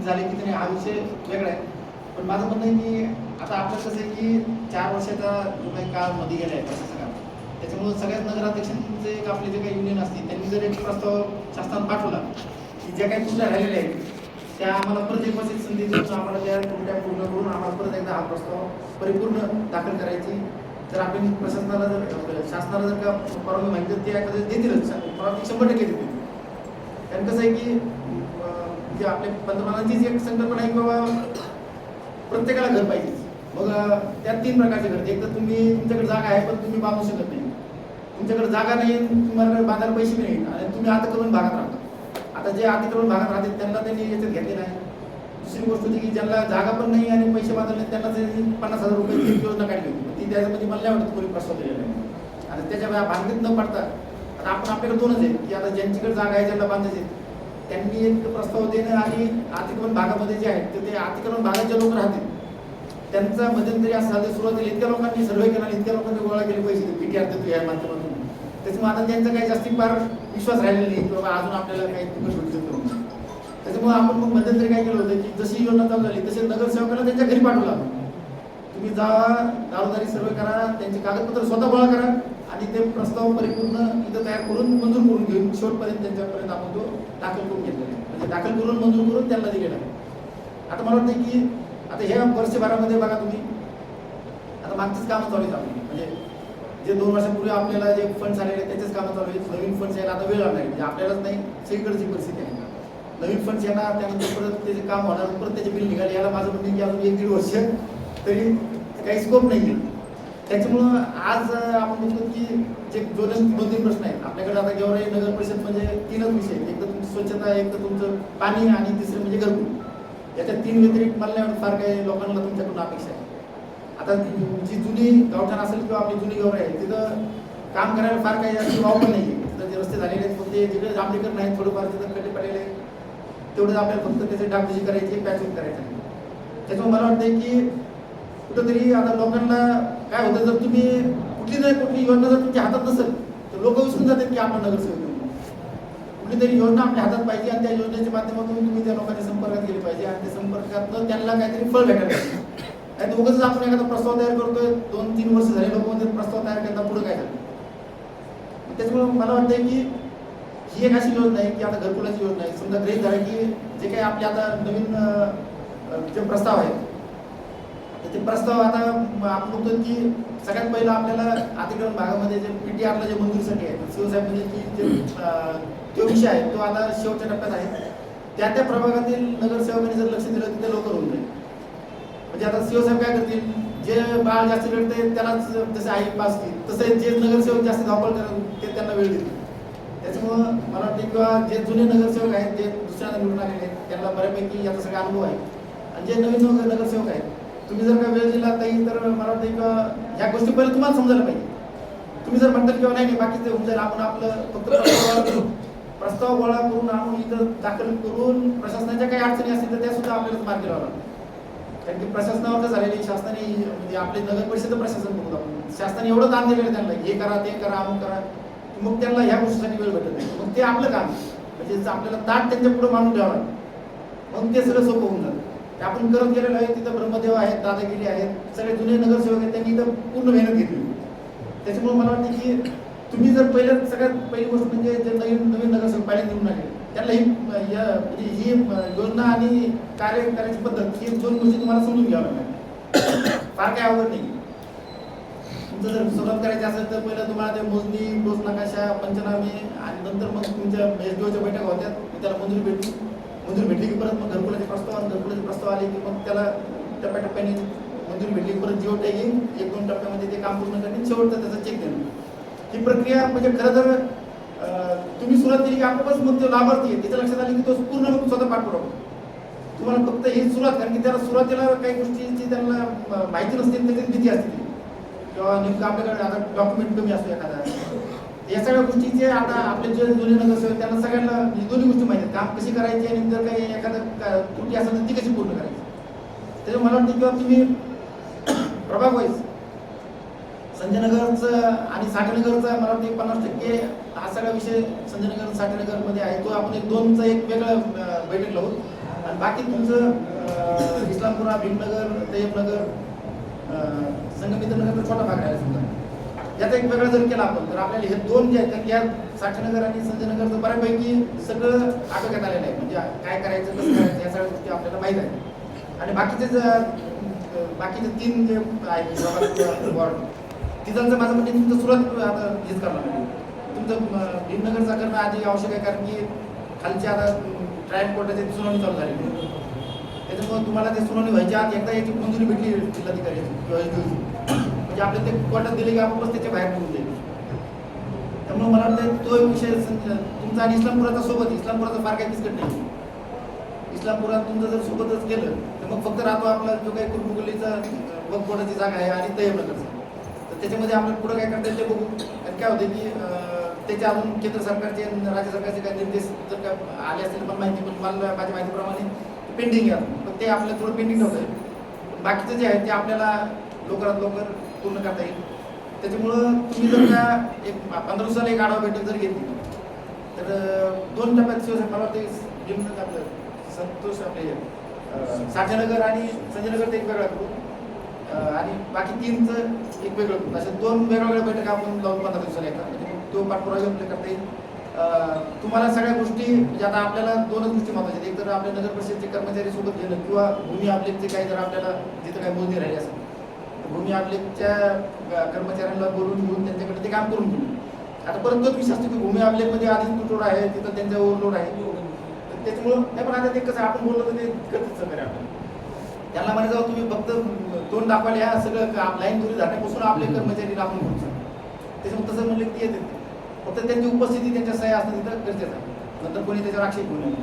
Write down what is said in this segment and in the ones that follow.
झाले की नाही हा विषय वेगळा आहे. पण माझं म्हणणं आहे की आता आपलं कसं आहे की 4 वर्षाचा जो काही काळ मध्ये गेला आहे प्रशासनात, त्याच्यामुळे सगळ्याच नगराध्यक्षांचे एक आपले जे काही युनियन असतील त्यांनी जर एक प्रस्ताव शासनात पाठवला की ज्या काही त्रुट्या राहिलेल्या आहेत त्या आम्हाला परत एक वर्षाची संधी देऊन आम्हाला त्या त्रुट्या पूर्ण करून आम्हाला परत एकदा हा प्रस्ताव परिपूर्ण दाखल करायची जर आपण प्रशासनाला जर शासनाला जर का परवानगी माहिती तर ते एखाद्या देतीलच, परवानगी 100% देतील. कारण कसं आहे की जे आपल्या पंतप्रधानांचीच एक संकल्पना आहे की बाबा प्रत्येकाला घर पाहिजे. मग त्यात 3 प्रकारचे घर. एक तर तुमच्याकडे जागा आहे पण तुम्ही बांधू शकत नाही, तुमच्याकडे जागा नाही तुम्हाला बांधायला पैसे नाही आणि तुम्ही अतिक्रमण भागात राहता. आता जे अतिक्रमण भागात राहतात त्यांना त्यांनी याच्यात घेतले नाही. दुसरी गोष्ट होती की ज्यांना जागा पण नाही आणि पैसे बांधले त्यांना 50,000 रुपयाची योजना काढली होती. ती त्याच्यामध्ये मला नाही वाटत कोणी प्रस्ताव दिलेला आहे आणि त्याच्या भानगडीत न पडता आता आपण आपल्याकडे 2च आहे की आता ज्यांच्याकडे जागा आहे ज्यांना बांधायचे त्यांनी एक प्रस्ताव देणं आणि अतिक्रमण भागामध्ये जे आहेत ते अतिक्रमण भागात जे लोक राहतील त्यांचा मध्यंतरी असं झालं सुरुवातीला इतक्या लोकांनी सर्वे केला, इतक्या लोकांनी गोळा केले पैसे पीटीआर देतो या माध्यमातून. त्याच्यामुळे आता त्यांचा काही जास्ती फार विश्वास राहिलेला नाही की बाबा अजून आपल्याला काही तिकट भेटू शकतो. त्याच्यामुळे आपण मग मध्यंतरी काय केलं होतं की जशी योजना चालू झाली तसे नगरसेवकांना त्यांच्या घरी पाठवला. तुम्ही जावा, दारोदारी सर्वे करा, त्यांचे कागदपत्र स्वतः गोळा करा आणि ते प्रस्ताव परिपूर्ण इथं तयार करून मंजूर करून घेऊन शेवटपर्यंत त्यांच्यापर्यंत आपण तो दाखल करून घेतलेला आहे. म्हणजे दाखल करून मंजूर करून त्यांना दिलेला आहे. आता मला वाटतं की आता ह्या वर्षभरामध्ये बघा तुम्ही आता मागचीच कामं चालू आहेत आपली. म्हणजे जे 2 वर्षापूर्वी आपल्याला जे फंड्स आलेले त्याचेच कामं चालू आहेत. नवीन फंड्स यायला आता वेळ लागणार म्हणजे आपल्यालाच नाही सगळीकडची परिस्थिती आहे. नवीन फंड्स येणार त्यानंतर परत त्याचे काम होणार परत त्याचे बिल निघाले. याला माझं म्हणणं की अजून 1-1.5 वर्ष तरी काही स्कोप नाही आहे. त्याच्यामुळं आज आपण बघतो की जे 2-3 प्रश्न आहेत आपल्याकडे आता गेवराई नगर परिषद म्हणजे 3च विषय आहेत. एक तर तुमची स्वच्छता, एक तर तुमचं पाणी आणि तिसरं म्हणजे घरकुल. याच्या 3 व्यतिरिक्त मला नाही वाटत फार काही लोकांना तुमच्याकडून अपेक्षा आहे. आता जी जुनी गावठाण असेल किंवा आपली जुनी गवराई आहे तिथं काम करायला फार काही जास्त वाव पण नाही आहे. तिथं जे रस्ते झालेले आहेत फक्त जिकडे डांबरीकरण नाही थोडंफार तिथं खड्डे पडलेले आहेत तेवढं आपल्याला फक्त त्याचे डागडुजी करायची, पॅचवर्क करायचं आहे. त्याच्यामुळे मला वाटतं की कुठंतरी आता लोकांना काय होतं जर तुम्ही कुठली नाही कुठली योजना जर तुमच्या हातात नसेल तर लोक विसरून जातात की आपण नगरसेवक कुठली तरी योजना आपल्या हातात पाहिजे आणि त्या योजनेच्या माध्यमातून तुम्ही त्या लोकांच्या संपर्कात गेले पाहिजे आणि त्या संपर्कातनं त्यांना काहीतरी फळ भेटायला पाहिजे. आणि उगाच आपण एखादा प्रस्ताव तयार करतोय 2-3 वर्ष झाले लोक म्हणजे प्रस्ताव तयार करता पुढे काय झालं. त्याच्यामुळे मला वाटतंय की ही एक अशी योजना आहे की आता घरकुलाची योजना आहे. समजा गृहीत झालं की जे काही आपले आता नवीन जे प्रस्ताव आहेत ते प्रस्ताव आता आपण बघतो की सगळ्यात पहिलं आपल्याला अतिक्रमण भागामध्ये जे पीटीआरला जे मंजुरीसाठी आहे शिवसाहेब म्हणजे की जे तो विषय आहे तो आता शेवटच्या टप्प्यात आहे. त्या प्रभागातील नगरसेवकांनी जर लक्ष दिलं तिथे लवकर होऊन जाईल. म्हणजे आता शिवसाहेब काय करतील जे बाळ जास्त रडते त्यालाच जसे आई पासतील तसे जे नगरसेवक जास्त धावपळ करतील ते त्यांना वेळ देतील. त्याच्यामुळं मला वाटतं किंवा जे जुने नगरसेवक आहेत जे दुसऱ्यांदा निवडून आलेले आहेत त्यांना बऱ्यापैकी याचा सगळा अनुभव आहे आणि जे नवीन नगरसेवक आहेत तुम्ही जर का वेळ दिला ताई तर मला वाटतं किंवा ह्या गोष्टी पहिले तुम्हाला समजायला पाहिजे. तुम्ही जर म्हणताल किंवा नाही बाकीचे होऊन जाईल आपण आपलं फक्त प्रस्ताव गोळा करून आणून इथं दाखल करून प्रशासनाच्या काही अडचणी असतील तर त्या सुद्धा आपल्याला मार्गी लावावं लागतात. कारण की प्रशासनावर तर झालेली शासनाने म्हणजे आपले नगर परिषद प्रशासन बघतो आपण शासनाने एवढं ताण दिलेलं त्यांना हे करा ते करा अमुक करा मग त्यांना ह्या गोष्टीसाठी वेळ भेटत नाही. मग ते आपलं काम म्हणजे आपल्याला ताट त्यांच्या पुढे मानून द्यावं मग ते सगळं सोपं होऊन जातं. ते आपण करत गेलेलो आहे. तिथं ब्रह्मदेव आहेत, दादागिरी आहेत, सगळे जुने नगरसेवक आहेत त्यांनी इथं पूर्ण मेहनत घेतली. त्याच्यामुळे मला वाटतं की तुम्ही जर सगळ्यात पहिली गोष्ट म्हणजे जे नवीन नगरसेवक पहिले निवडून आले त्यांना ही योजना आणि कार्य करायची पद्धत ही 2 गोष्टी तुम्हाला समजून घ्यावं लागणार. फार काय अवघड नाही. तुमचं जर सुरुवात करायची असेल तर पहिलं तुम्हाला ते मोजणी, डोस नकाशा, पंचनामे आणि नंतर मग तुमच्या एसडीओच्या बैठका होत्या त्याला मंजुरी भेटली की परत मग घरकुलाचे प्रस्ताव आले की मग त्याला टप्प्याटप्प्याने मंजुरी भेटली की परत जिओ टॅगिंग 1-2 टप्प्यामध्ये ते काम पूर्ण करणे शेवटचं त्याचा चेक देणं ही प्रक्रिया म्हणजे खरं तर तुम्ही सुरुवात केली की आपोआपच मग तो लाभार्थी आहे त्याच्या लक्षात आली की तो पूर्ण मग स्वतः पाठपुरावा तुम्हाला फक्त ही सुरुवात कारण की त्याला सुरुवातीला काही गोष्टीची त्यांना माहिती नसते त्याची भीती असते किंवा नेमकं आपल्याकडे आता डॉक्युमेंट कमी असतो एखादा या सगळ्या गोष्टीचे आता आपले जे जुने नगरसेवक त्यांना सगळ्यांना दोन्ही गोष्टी माहिती आहेत काम कशी करायची आणि जर काही एखादं त्रुटी असेल तर ती कशी पूर्ण करायची. त्याच्यामुळे मला वाटतं किंवा तुम्ही प्रभाग वाईज संजयनगरचं आणि साठेनगरचा मला वाटतं 50% हा सगळा विषय संजयनगर साठेनगरमध्ये आहे तो आपण 2चं एक वेगळं बैठक लावू आणि बाकी तुमचं इस्लामपुरा, भीमनगर, तय्यबनगर, संगमित्रनगर तर छोटा भाग राहिला समजा. याचा एक वेगळा जर केला आपण तर आपल्याला हे दोन जे आहेत या साठीनगर आणि संजयनगरचं बऱ्यापैकी सगळं आटोक्यात आलेलं आहे. म्हणजे काय करायचं कसं करायचं या सगळ्या गोष्टी आपल्याला माहीत आहे. आणि बाकीचे 3 जे आहेत वॉर्ड तिथं माझं म्हणजे तुमचं सुरुवात आता हेच करणार म्हणजे तुमचं भीमनगरचा करणं आधी आवश्यक आहे. कारण की खालची आता ट्रायल कोर्टाची सुनावणी चालू झालेली आहे. त्याच्यामुळे तुम्हाला ते सुनावणी व्हायच्या आत एकदा याची मंजुरी भेटली जिल्हाधिकारी किंवा म्हणजे आपले ते कोर्टात दिले की आपण त्याच्या बाहेर निघून जाईल. त्यामुळे मला वाटतं तो विषय तुमचा आणि इस्लामपुराचा सोबत इस्लामपुराचा फार काही बिस्कट नाही. इस्लामपुरात तुमचं जर सोबतच गेलं तर मग फक्त राहतो आपला जो काही कुरबुगलीचा वक्फ बोर्डाची जागा आहे आणि तय्यबनगरचा. तर त्याच्यामध्ये आपल्याला पुढं काय करता येईल ते बघू. आणि काय होतं की त्याच्या अजून केंद्र सरकारचे राज्य सरकारचे काही निर्देश जर का आले असतील पण माहिती पण मला माझ्या माहितीप्रमाणे पेंडिंग आहे. पण ते आपल्याला थोडं पेंडिंग ठेवतं. बाकीचं जे आहे ते आपल्याला लवकरात लवकर पूर्ण करता येईल. त्याच्यामुळं तुम्ही जर का एक 15 दिवसाला एक आढावा बैठक जर घेतली तर 2 टप्प्यात शिवसेना मला वाटतं आपलं संतोष आपले साठेनगर आणि संजयनगर ते एक वेगळा करू आणि बाकी 3चं एक वेगळं करू. अशा 2 वेगवेगळ्या बैठका आपण लावून 15 दिवसाला येतात. म्हणजे तो पाठपुरावा आपल्या करता येईल. तुम्हाला सगळ्या गोष्टी म्हणजे आता आपल्याला 2च गोष्टी महत्त्वाच्या आहेत. एक तर आपल्या नगर परिषदेचे कर्मचारी सोबत घेणं किंवा भूमी अभिलेखचे काही जर आपल्याला जिथं काही मोजणी राहिली असेल भूमी अभिलेखच्या कर्मचाऱ्यांना बोलून घेऊन त्यांच्याकडे ते काम करून घेऊ. आता परत तोच विषय असतो की भूमी अभिलेखमध्ये आधीच तुटवडा आहे तिथं त्यांचा ओव्हरलोड आहे. त्याच्यामुळं नाही पण आता ते कसं आपण बोललो तर ते गरजेचं करे आपण त्यांना म्हणे जाऊ तुम्ही फक्त तोंड दाखवायला ह्या सगळं लाईन दुरी धरण्यापासून आपले कर्मचारी आपण बोलू शकतो. त्याच्यामुळे तसं म्हणलं की येते फक्त त्यांची उपस्थिती त्यांच्या सह्या असणं तिथं गरजेचं आहे. नंतर कोणी त्याच्यावर आक्षेप घेऊ नये.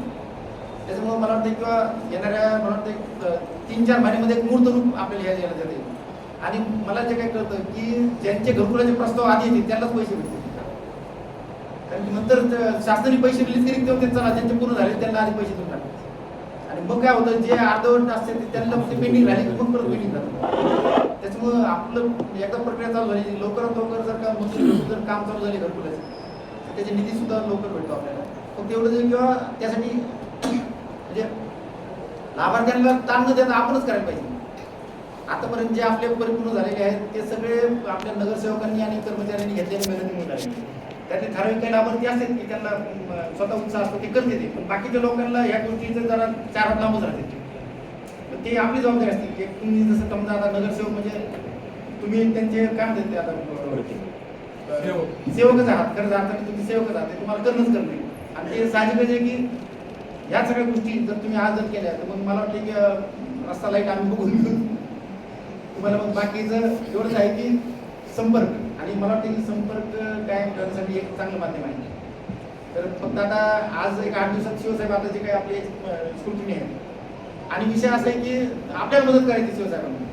त्याच्यामुळे मला वाटतं किंवा येणाऱ्या मला वाटतं 3-4 महिन्यामध्ये एक मूर्त रूप आपल्याला यायला जाते. आणि मला जे काय कळतं की ज्यांचे घरकुलाचे प्रस्ताव आधी येतील त्यांनाच पैसे भेटतील. कारण की नंतर शासनाने पैसे रिलीज करीत तेव्हा त्यांचा ज्यांचे पूर्ण झाले त्यांना आधी पैसे देऊन टाकतात. आणि मग काय होतं जे अर्धवट असते त्यांना ते पेंडिंग राहिले की मग परत पेंडिंग राहतं. त्याच्यामुळं आपलं एकदा प्रक्रिया चालू झाली लवकरात लवकर जर का जर काम चालू झाले घरकुलाचे तर त्याचे निधी सुद्धा लवकर भेटतो आपल्याला. फक्त एवढं जरी किंवा त्यासाठी म्हणजे लाभार्थ्यांना ताण न देता आपणच करायला पाहिजे. आतापर्यंत जे आपले परिपूर्ण झालेले आहेत ते सगळे आपल्या नगरसेवकांनी आणि कर्मचाऱ्यांनी घेतलेल्या मेहनतीमुळे झाले. त्यातले ठराविक काही लाभार्थी असतात की त्यांना स्वतः उत्साह असतो ते करते ते. पण बाकीच्या लोकांना ह्या गोष्टीचं जरा 4 हात लांबच राहते. तर ते आपली जबाबदारी असते की तुम्ही जसं समजा आता नगरसेवक म्हणजे तुम्ही त्यांचे काय म्हणतात ते आता सेवकच आहात. खरंच अर्थाने तुम्ही सेवकच आहात. ते तुम्हाला करणंच करणे आणि ते साहजिकच आहे की ह्या सगळ्या गोष्टी जर तुम्ही आज जर केल्या तर मग मला वाटतं की रस्ता लाईट आम्ही बघून घेऊ. तुम्हाला मग बाकीचं एवढंच आहे की संपर्क आणि मला वाटतं की संपर्क कायम करण्यासाठी एक चांगलं माध्यम आहे. तर फक्त आता आज एक 8 दिवसात शिवसाहेब आता जे काही आपले स्क्रुटिनी आहे आणि विषय असा आहे की आपल्याला मदत करायची शिवसाहेबांना.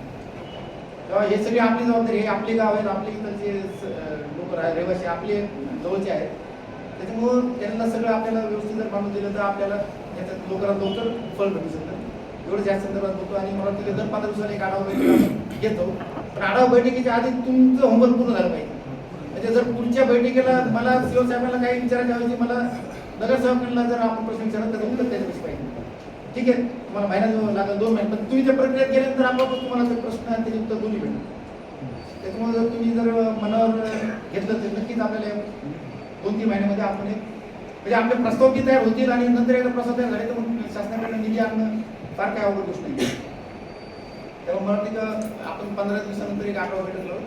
तेव्हा हे सगळी आपली जबाबदारी हे आपले गाव आहेत आपले इकडचे लोक रहिवासी आपले जवळचे आहेत. त्याच्यामुळं त्यांना सगळं आपल्याला व्यवस्थित जर मानून दिलं तर आपल्याला याच्यात लवकरात लवकर फळ भेटू शकतं. एवढंच या संदर्भात बोलतो आणि मला वाटतं दर 15 दिवसाला एक आढावा बैठक घेतो. पण आढावा बैठकीच्या आधी तुमचं होमवर्क पूर्ण झालं पाहिजे. म्हणजे जर पुढच्या बैठकीला मला शिवसाहेबांना काही विचारायच्या ऐवजी मला नगरसेवकांना जर आपण प्रश्न विचारत तर उत्तर द्यायला पाहिजे. ठीक आहे तुम्हाला महिना लागेल 2 महिने पण तुम्ही त्या प्रक्रियेत गेल्यानंतर आपोआप तुम्हाला ते प्रश्न आणि त्याचे उत्तर दोन्ही भेटतील. त्याच्यामुळे जर तुम्ही जर मनावर घेतलं तर नक्कीच आपल्याला 2-3 महिन्यामध्ये आपण एक म्हणजे आपले प्रस्ताव की तयार होतील आणि नंतर एकदा प्रस्ताव तयार झाले तर मग शासनाकडे निधी आणणं फार काय अवघड गोष्ट नाही. तेव्हा मला वाटतं की आपण 15 दिवसानंतर एक आढावा बैठक लावू.